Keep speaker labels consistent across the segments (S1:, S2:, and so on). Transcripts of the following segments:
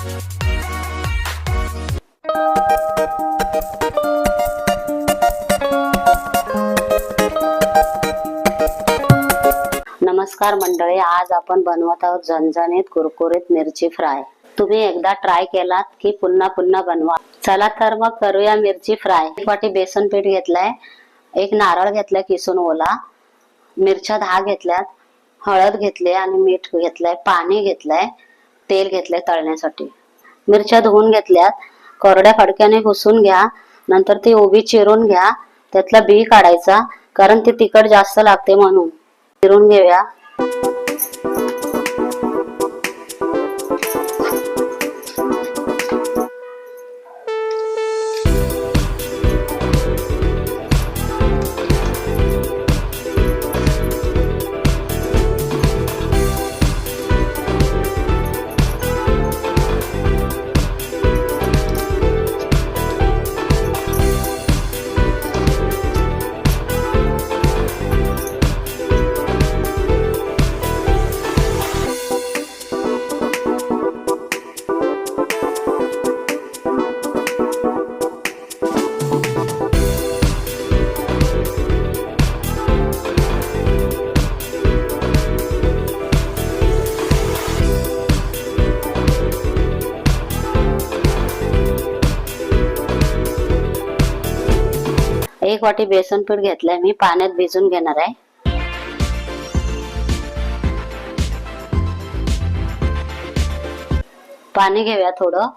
S1: नमस्कार मंडळी, आज आपण बनवत आहोत झणझणीत कुरकुरीत मिरची फ्राय। तुम्ही एकदा ट्राय केलात की पुन्हा पुन्हा बनवा। चला तर मग करूया मिरची फ्राय। 1 वाटी बेसन पीठ घेतलाय, 1 नारळ घेतलाय किसून ओला, मिरच्या 10 घेतल्यात, हळद घेतली आणि मीठ घेतलंय, पाणी घेतलंय, तेल घेतलंय तळण्यासाठी। मिरच्या धुवून घेतल्यात, कोरड्या फडक्याने पुसून घ्या। नंतर ती उभी चिरून घ्या, त्यातला बी काढायचा कारण ती तिखट जास्त लागते म्हणून। चिरून घेऊया। एक वाटी बेसन पीठ घेतलंय मी, पाण्यात भिजून घेणार आहे। पाणी घेऊया, थोडं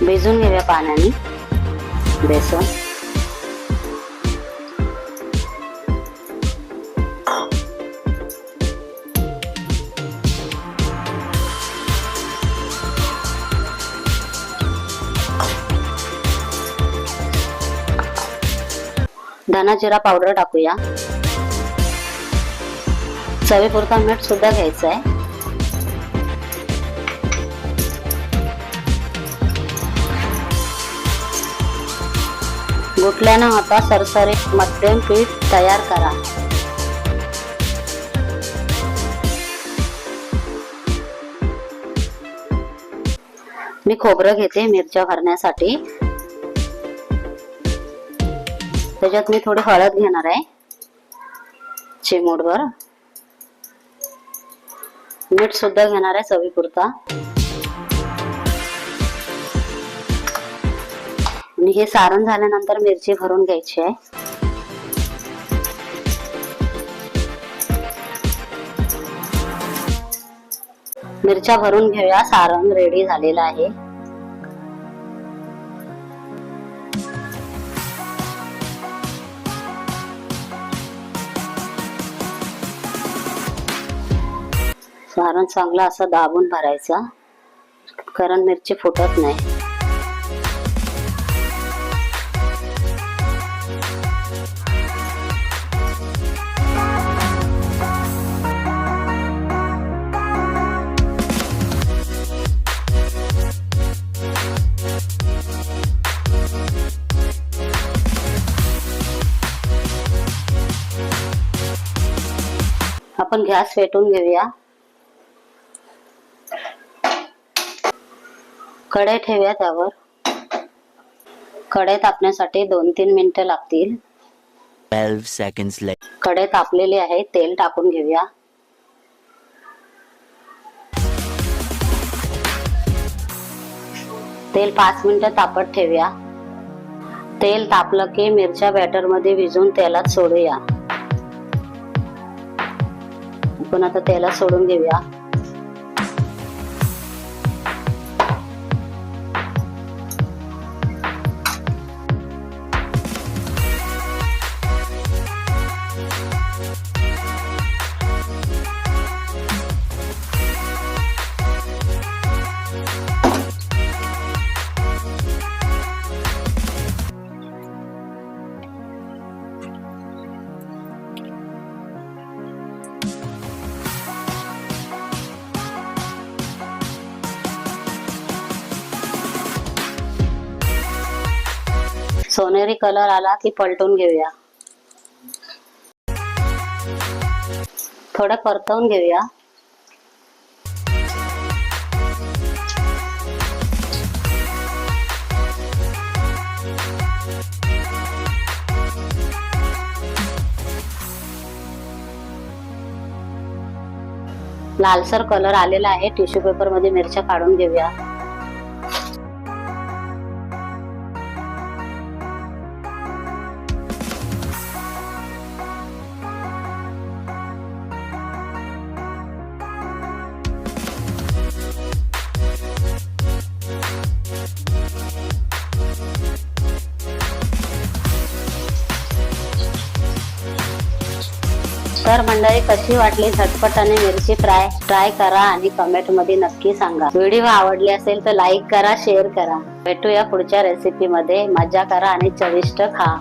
S1: भिजून घेऊया पाण्याने बेसन। धना जिरा पावडर टाकूया। चवीपुरता मीठ सुद्धा घ्यायचं आहे। घुटल्यानं आता सरसरीत मध्यम पीठ तयार करा। मी खोबरं घेते मिरच्या भरण्यासाठी। त्याच्यात मी थोडी हळद घेणार आहे, चिमूटभर मीठ सुद्धा घेणार आहे चवीपुरता। आणि हे सारण झाल्यानंतर मिरची भरून घ्यायची आहे। मिरच्या भरून घेऊया, सारण रेडी झालेलं आहे। सारण चांगला असा दाबून भरायचा कारण मिरची फुटत नाही। आपण गॅस पेटवून घेऊया। कढई ठेवूया, त्यावर कढई तापण्यासाठी 2-3 मिनिटं लागतील।
S2: 12 seconds later.
S1: कढई तापलेली आहे, तेल टाकून घेऊया। तेल 5 मिनिटं तापत ठेवूया। तेल तापलं की मिरच्या बॅटर मध्ये भिजवून तेलात सोडूया। आपण आता तेलात सोडून घेऊया। सोनेरी कलर आला की पलटून घेऊया। थोडं परतवून घेऊया। लालसर कलर आलेला आहे. टिश्यू पेपर मध्ये मिरच्या काढून घेऊया. तर मंडळी, कशी वाटली झटपट आणि मिरची फ्राय? ट्राय करा आणि कमेंट मध्ये नक्की सांगा. व्हिडिओ आवडली असेल तर लाईक करा, शेअर करा. भेटूया पुढच्या रेसिपी मध्ये. मजा करा आणि चविष्ट खा.